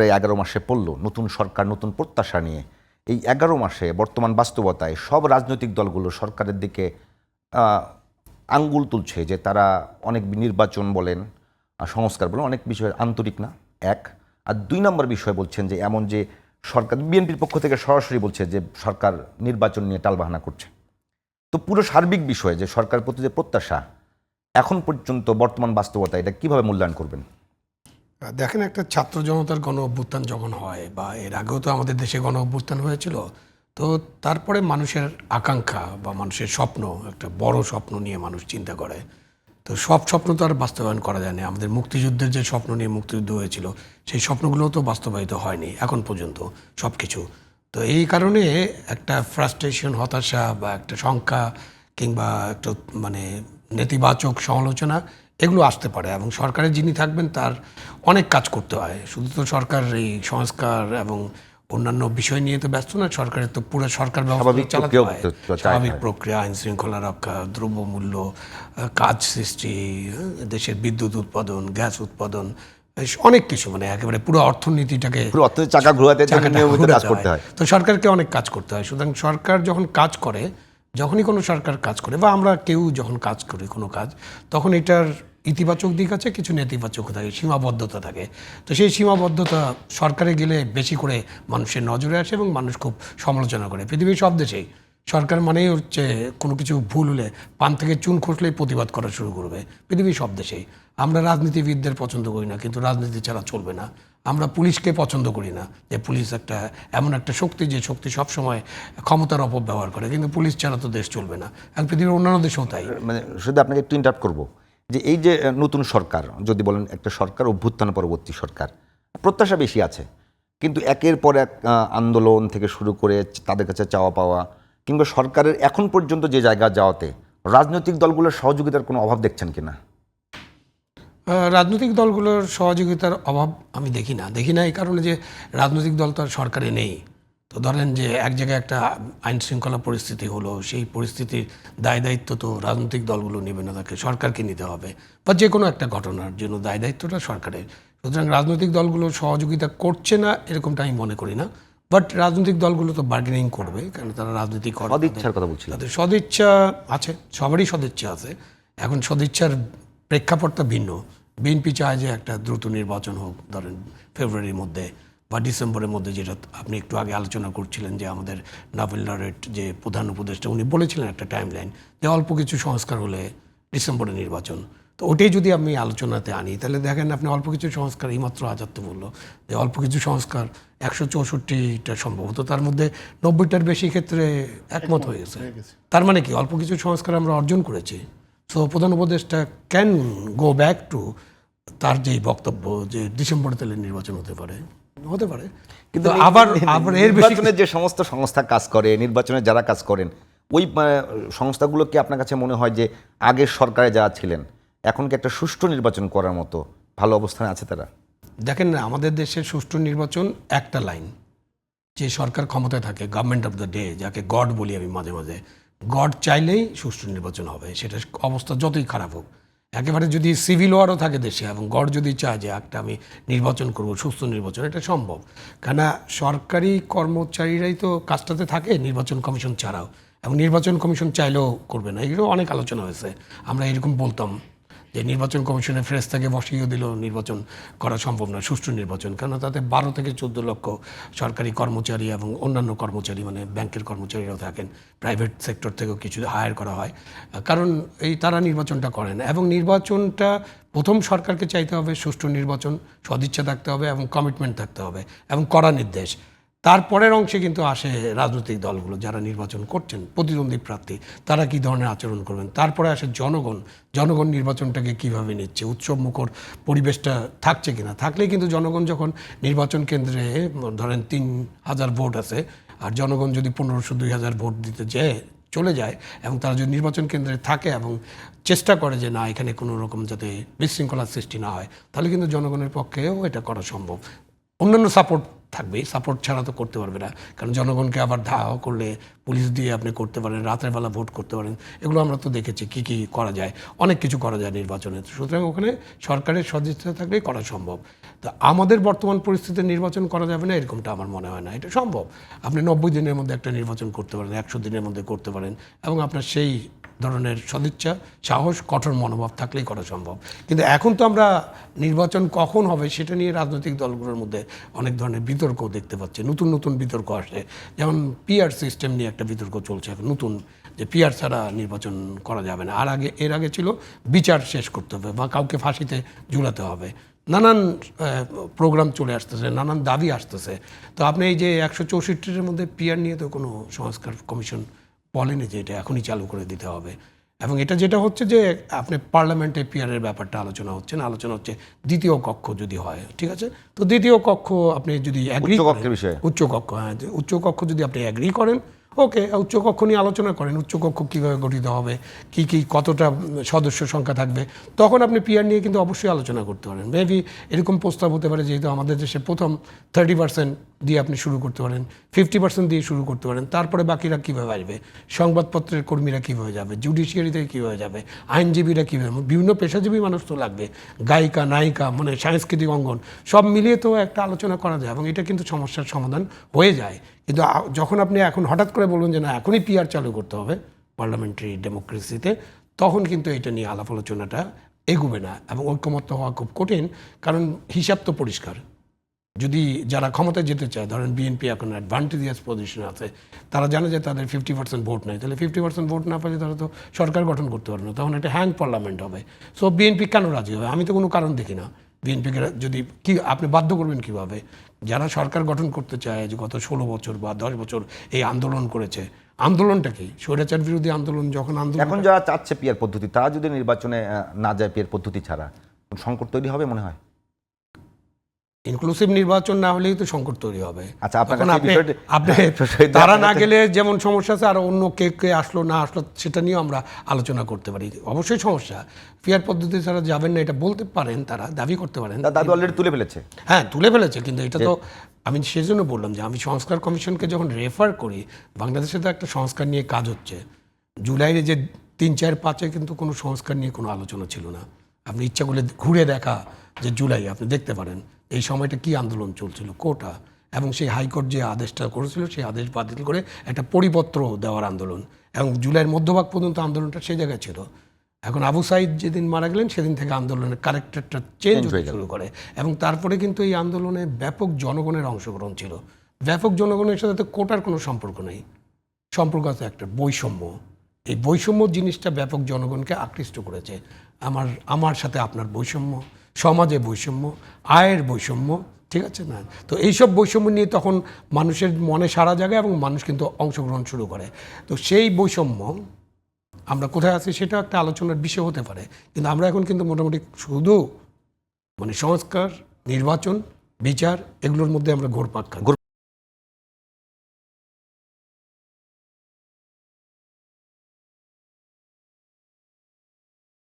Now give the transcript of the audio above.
প্রায় 11 মাসে পড়ল, নতুন সরকার নতুন প্রত্যাশা নিয়ে। এই 11 মাসে বর্তমান বাস্তবতায় সব রাজনৈতিক দলগুলো সরকারের দিকে আঙ্গুল তুলছে যে তারা অনেক নির্বাচন বলেন, সংস্কার বলেন, অনেক বিষয়ে আন্তরিক না, এক। আর 2 নম্বর বিষয় বলছেন যে এমন যে সরকার, বিএনপির পক্ষ থেকে সরাসরি বলছে যে সরকার নির্বাচন নিয়ে টালবাহানা করছে। তো পুরো সার্বিক বিষয়ে যে সরকারের প্রতি যে প্রত্যাশা, এখন পর্যন্ত বর্তমান বাস্তবতা, এটা কিভাবে মূল্যায়ন করবেন? দেখেন, একটা ছাত্র জনতার গণ অভ্যুত্থান যখন হয়, বা এর আগেও তো আমাদের দেশে গণ অভ্যুত্থান হয়েছিল, তো তারপরে মানুষের আকাঙ্ক্ষা বা মানুষের স্বপ্ন, একটা বড় স্বপ্ন নিয়ে মানুষ চিন্তা করে। তো সব স্বপ্ন তো আর বাস্তবায়ন করা যায় না। আমাদের মুক্তিযুদ্ধের যে স্বপ্ন নিয়ে মুক্তিযুদ্ধ হয়েছিল, সেই স্বপ্নগুলোও তো বাস্তবায়িত হয়নি এখন পর্যন্ত সব কিছু। তো এই কারণে একটা ফ্রাস্ট্রেশন, হতাশা বা একটা শঙ্কা কিংবা একটা মানে নেতিবাচক সমালোচনা এগুলো আসতে পারে। এবং সরকারের যিনি থাকবেন তার অনেক কাজ করতে হয়। শুধু তো সরকার এই সংস্কার এবং অন্যান্য বিষয় নিয়ে তো ব্যস্ত না, সরকারের তো পুরো সরকার ব্যবস্থা চালাতে হয়। স্বাভাবিক প্রক্রিয়া, আইন শৃঙ্খলা রক্ষা, দ্রব্যমূল্য, কাজ সৃষ্টি, দেশের বিদ্যুৎ উৎপাদন, গ্যাস উৎপাদন, অনেক কিছু, মানে একেবারে পুরো অর্থনীতিটাকে চাকা ঘোরাতে কাজ করতে হয়। তো সরকারকে অনেক কাজ করতে হয়। সুতরাং সরকার যখন কাজ করে, যখনই কোনো সরকার কাজ করে বা আমরা কেউ যখন কাজ করি কোনো কাজ, তখন এটার ইতিবাচক দিক আছে, কিছু নেতিবাচক থাকে, সীমাবদ্ধতা থাকে। তো সেই সীমাবদ্ধতা সরকারে গেলে বেশি করে মানুষের নজরে আসে এবং মানুষ খুব সমালোচনা করে। পৃথিবীর সব দেশেই সরকার মানেই হচ্ছে কোনো কিছু ভুল হলে পান থেকে চুন খসলেই প্রতিবাদ করা শুরু করবে, পৃথিবীর সব দেশেই। আমরা রাজনীতিবিদদের পছন্দ করি না, কিন্তু রাজনীতি ছাড়া চলবে না। আমরা পুলিশকে পছন্দ করি না, যে পুলিশ একটা এমন একটা শক্তি, যে শক্তি সবসময় ক্ষমতার অপব্যবহার করে, কিন্তু পুলিশ ছাড়া তো দেশ চলবে না। এবং পৃথিবীর অন্যান্য দেশেও তাই। মানে শুধু আপনাকে একটু ইন্টারাপ্ট করবো, যে এই যে নতুন সরকার যদি বলেন, একটা সরকার অভ্যুত্থান পরবর্তী সরকার, প্রত্যাশা বেশি আছে, কিন্তু একের পর এক আন্দোলন থেকে শুরু করে তাদের কাছে চাওয়া পাওয়া কিংবা সরকারের এখন পর্যন্ত যে জায়গা যাওয়াতে রাজনৈতিক দলগুলোর সহযোগিতার কোনো অভাব দেখছেন কিনা? রাজনৈতিক দলগুলোর সহযোগিতার অভাব আমি দেখি না এই কারণে যে রাজনৈতিক দল তো আর সরকারে নেই। তো ধরেন যে এক জায়গায় একটা আইন শৃঙ্খলা পরিস্থিতি হলো, সেই পরিস্থিতির দায় দায়িত্ব তো রাজনৈতিক দলগুলো নেবে না, তাকে সরকারকে নিতে হবে, বা যে কোনো একটা ঘটনার জন্য দায় দায়িত্বটা সরকারের। সুতরাং রাজনৈতিক দলগুলো সহযোগিতা করছে না এরকমটা আমি মনে করি না। বাট রাজনৈতিক দলগুলো তো বার্গেনিং করবে, কারণ তারা রাজনীতি করে। সদিচ্ছার কথা বলছিলাম। তাদের সদিচ্ছা আছে, সবারই সদিচ্ছা আছে। এখন সদিচ্ছার প্রেক্ষাপটটা ভিন্ন। বিএনপি চায় যে একটা দ্রুত নির্বাচন হোক, ধরেন ফেব্রুয়ারির মধ্যে বা ডিসেম্বরের মধ্যে, যেটা আপনি একটু আগে আলোচনা করছিলেন, যে আমাদের নাভিল লরেট যে প্রধান উপদেষ্টা, উনি বলেছিলেন একটা টাইম লাইন, যে অল্প কিছু সংস্কার হলে ডিসেম্বরে নির্বাচন। তো ওটাই যদি আমি আলোচনাতে আনি, তাহলে দেখেন আপনি অল্প কিছু সংস্কার, এইমাত্র আজাদ তো বললো যে অল্প কিছু সংস্কার 164টা সম্ভবত, তার মধ্যে 90টার বেশি ক্ষেত্রে একমত হয়ে গেছে। তার মানে কি অল্প কিছু সংস্কার আমরা অর্জন করেছি। সো প্রধান উপদেষ্টা ক্যান গো ব্যাক টু তার যেই বক্তব্য, যে ডিসেম্বরে তাহলে নির্বাচন হতে পারে। কিন্তু আবার এর বেশি যে সমস্ত সংস্থা কাজ করে, নির্বাচনে যারা কাজ করেন, ওই সংস্থাগুলো কি আপনার কাছে মনে হয় যে আগের সরকারে যারা ছিলেন এখন কি একটা সুষ্ঠু নির্বাচন করার মতো ভালো অবস্থানে আছে তারা? দেখেন না, আমাদের দেশের সুষ্ঠু নির্বাচন একটা লাইন, যে সরকার ক্ষমতায় থাকে, গভর্নমেন্ট অফ দ্য ডে, যাকে গড বলি আমি মাঝে মাঝে, গড চাইলেই সুষ্ঠু নির্বাচন হবে, সেটা অবস্থা যতই খারাপ হোক। একেবারে যদি সিভিল ওয়ারও থাকে দেশে, এবং গড যদি চায় যে একটা আমি নির্বাচন করব, সুস্থ নির্বাচন, এটা সম্ভব। কেননা সরকারি কর্মচারীরাই তো কাজটাতে থাকে, নির্বাচন কমিশন ছাড়াও। এবং নির্বাচন কমিশন চাইলেও করবে না, এগুলো অনেক আলোচনা হয়েছে। আমরা এরকম বলতাম যে নির্বাচন কমিশনের ফেরেশতাকে বসিয়ে দিল, নির্বাচন করা সম্ভব না, সুষ্ঠু নির্বাচন। কেন তাতে 12 থেকে 14 লক্ষ সরকারি কর্মচারী এবং অন্যান্য কর্মচারী, মানে ব্যাংকের কর্মচারীরাও থাকেন, প্রাইভেট সেক্টর থেকেও কিছু হায়ার করা হয়, কারণ তারা নির্বাচনটা করেন। এবং নির্বাচনটা প্রথম সরকারকে চাইতে হবে সুষ্ঠু নির্বাচন, সদিচ্ছা থাকতে হবে এবং কমিটমেন্ট থাকতে হবে এবং কড়া নির্দেশ। তারপরের অংশে কিন্তু আসে রাজনৈতিক দলগুলো, যারা নির্বাচন করছেন, প্রতিদ্বন্দ্বী প্রার্থী, তারা কী ধরনের আচরণ করবেন। তারপরে আসে জনগণ নির্বাচনটাকে কীভাবে নিচ্ছে, উৎসব মুখর পরিবেশটা থাকছে কিনা। থাকলেই কিন্তু জনগণ যখন নির্বাচন কেন্দ্রে, ধরেন 3000 ভোট আছে, আর জনগণ যদি 1500-2000 ভোট দিতে চলে যায়, এবং তারা যদি নির্বাচন কেন্দ্রে থাকে এবং চেষ্টা করে যে না, এখানে কোনো রকম যাতে বিশৃঙ্খলার সৃষ্টি না হয়, তাহলে কিন্তু জনগণের পক্ষেও এটা করা সম্ভব। অন্যান্য সাপোর্ট থাকবেই, সাপোর্ট ছাড়া তো করতে পারবে না, কারণ জনগণকে আবার ধাওয়া করলে পুলিশ দিয়ে আপনি করতে পারেন, রাতের বেলা ভোট করতে পারেন, এগুলো আমরা তো দেখেছি কী কী করা যায়, অনেক কিছু করা যায় নির্বাচনে। সুতরাং ওখানে সরকারের সদিচ্ছা থাকলেই করা সম্ভব। তো আমাদের বর্তমান পরিস্থিতিতে নির্বাচন করা যাবে না এরকমটা আমার মনে হয় না। এটা সম্ভব, আপনি 90 দিনের মধ্যে একটা নির্বাচন করতে পারেন, 100 দিনের মধ্যে করতে পারেন, এবং আপনার সেই ধরনের সদিচ্ছা, সাহস, কঠোর মনোভাব থাকলেই করা সম্ভব। কিন্তু এখন তো আমরা নির্বাচন কখন হবে সেটা নিয়ে রাজনৈতিক দলগুলোর মধ্যে অনেক ধরনের বিতর্ক দেখতে পাচ্ছি, নতুন নতুন বিতর্ক আসে। যেমন পিআর সিস্টেম নিয়ে একটা বিতর্ক চলছে এখন নতুন, যে পিআর ছাড়া নির্বাচন করা যাবে না। আর এর আগে ছিল বিচার শেষ করতে হবে বা কাউকে ফাঁসিতে ঝুলাতে হবে। নানান প্রোগ্রাম চলে আসতেছে, নানান দাবি আসতেছে। তো আপনি এই যে 164-এর মধ্যে পিআর নিয়ে তো কোনো সংস্কার কমিশন বলেনি যে এটা এখনই চালু করে দিতে হবে। এবং এটা যেটা হচ্ছে যে আপনি পার্লামেন্টে পিআরের ব্যাপারটা আলোচনা হচ্ছে না, আলোচনা হচ্ছে দ্বিতীয় কক্ষ যদি হয়, ঠিক আছে, তো দ্বিতীয় কক্ষ আপনি যদি অ্যাগ্রি উচ্চকক্ষের বিষয়ে উচ্চকক্ষ, হ্যাঁ, উচ্চকক্ষ যদি আপনি অ্যাগ্রি করেন, ওকে, উচ্চকক্ষ নিয়ে আলোচনা করেন, উচ্চকক্ষ কীভাবে গঠিত হবে, কি কতটা সদস্য সংখ্যা থাকবে, তখন আপনি পিআর নিয়ে কিন্তু অবশ্যই আলোচনা করতে পারেন। মেবি এরকম প্রস্তাব হতে পারে, যেহেতু আমাদের দেশে প্রথম 30% দিয়ে আপনি শুরু করতে পারেন, 50% দিয়ে শুরু করতে পারেন, তারপরে বাকিরা কীভাবে আসবে, সংবাদপত্রের কর্মীরা কীভাবে যাবে, জুডিশিয়ারি থেকে কীভাবে যাবে, আইনজীবীরা কীভাবে, বিভিন্ন পেশাজীবী মানুষ তো লাগবে, গায়িকা, নায়িকা, মানে সাংস্কৃতিক অঙ্গন, সব মিলিয়ে তো একটা আলোচনা করা যায় এবং এটা কিন্তু সমস্যার সমাধান হয়ে যায়। কিন্তু যখন আপনি এখন হঠাৎ করে বলবেন যে না এখনই পিআর চালু করতে হবে পার্লামেন্টারি ডেমোক্রেসিতে, তখন কিন্তু এটা নিয়ে আলাপ আলোচনাটা এগোবে না এবং ঐকমত্য হওয়া খুব কঠিন। কারণ হিসাব তো পরিষ্কার, যদি যারা ক্ষমতায় যেতে চায়, ধরেন বিএনপি এখন অ্যাডভান্টেজিয়াস পজিশনে আছে, তারা জানে যে তাদের 50% ভোট নেই, তাহলে 50% ভোট না পেলে তারা তো সরকার গঠন করতে পারবে না, তখন একটা হ্যাং পার্লামেন্ট হবে। সো বিএনপি কেন রাজি হবে? আমি তো কোনো কারণ দেখি না বিএনপিকে যদি কি আপনি বাধ্য করবেন কিভাবে? যারা সরকার গঠন করতে চায়, যে গত 16 বছর বা 10 বছর এই আন্দোলন করেছে, আন্দোলনটা কি স্বৈরাচার বিরোধী আন্দোলন, যখন আন্দোলন এখন যারা চাচ্ছে পিয়ার পদ্ধতি, তারা যদি নির্বাচনে না যায় পিয়ার পদ্ধতি ছাড়া, সংকট তৈরি হবে মনে হয়। ইনক্লুসিভ নির্বাচন না হলেই তো সংকট তৈরি হবে। আচ্ছা, আপনার তখন কাছে আপনি বিষয়টা তারা না গেলে যেমন সমস্যা আছে, আর অন্য কে আসলো না আসলো সেটা নিয়েও আমরা আলোচনা করতে পারি। অবশ্যই সমস্যা, পিয়ার পদ্ধতি ছাড়া যাবেন না এটা বলতে পারেন, তারা দাবি করতে পারেন, দাবি অলরেডি তুলে ফেলেছে। হ্যাঁ, তুলে ফেলেছে, কিন্তু এটা তো আমি সেজন্য বললাম যে আমি সংস্কার কমিশনকে যখন রেফার করি, বাংলাদেশে তো একটা সংস্কার নিয়ে কাজ হচ্ছে। জুলাইয়ে যে 3, 4, 5-এ কিন্তু কোনো সংস্কার নিয়ে কোনো আলোচনা ছিল না। আপনি ইচ্ছা করলে ঘুরে দেখা যে জুলাই আপনি দেখতে পারেন এই সময়টা কি আন্দোলন চলছিল, কোটা, এবং সেই হাইকোর্ট যে আদেশটা করেছিল সেই আদেশ বাতিল করে একটা পরিপত্র দেওয়ার আন্দোলন, এবং জুলাইয়ের মধ্যভাগ পর্যন্ত আন্দোলনটা সেই জায়গায় ছিল। এখন আবু সাইদ যেদিন মারা গেলেন সেদিন থেকে আন্দোলনের ক্যারেক্টারটা চেঞ্জ হতে শুরু করে, এবং তারপরে কিন্তু এই আন্দোলনে ব্যাপক জনগণের অংশগ্রহণ ছিল। ব্যাপক জনগণের সাথে তো কোটার কোনো সম্পর্ক নেই, সম্পর্ক আছে একটা বৈষম্য। এই বৈষম্য জিনিসটা ব্যাপক জনগণকে আকৃষ্ট করেছে। আমার সাথে আপনার বৈষম্য, সমাজে বৈষম্য, আয়ের বৈষম্য, ঠিক আছে না? তো এইসব বৈষম্য নিয়ে তখন মানুষের মনে সাড়া জাগে এবং মানুষ কিন্তু অংশগ্রহণ শুরু করে। তো সেই বৈষম্য আমরা কোথায় আছি সেটা একটা আলোচনার বিষয় হতে পারে, কিন্তু আমরা এখন কিন্তু মোটামুটি শুধু মানে সংস্কার, নির্বাচন, বিচার, এগুলোর মধ্যে আমরা ঘোরপাক খাচ্ছি।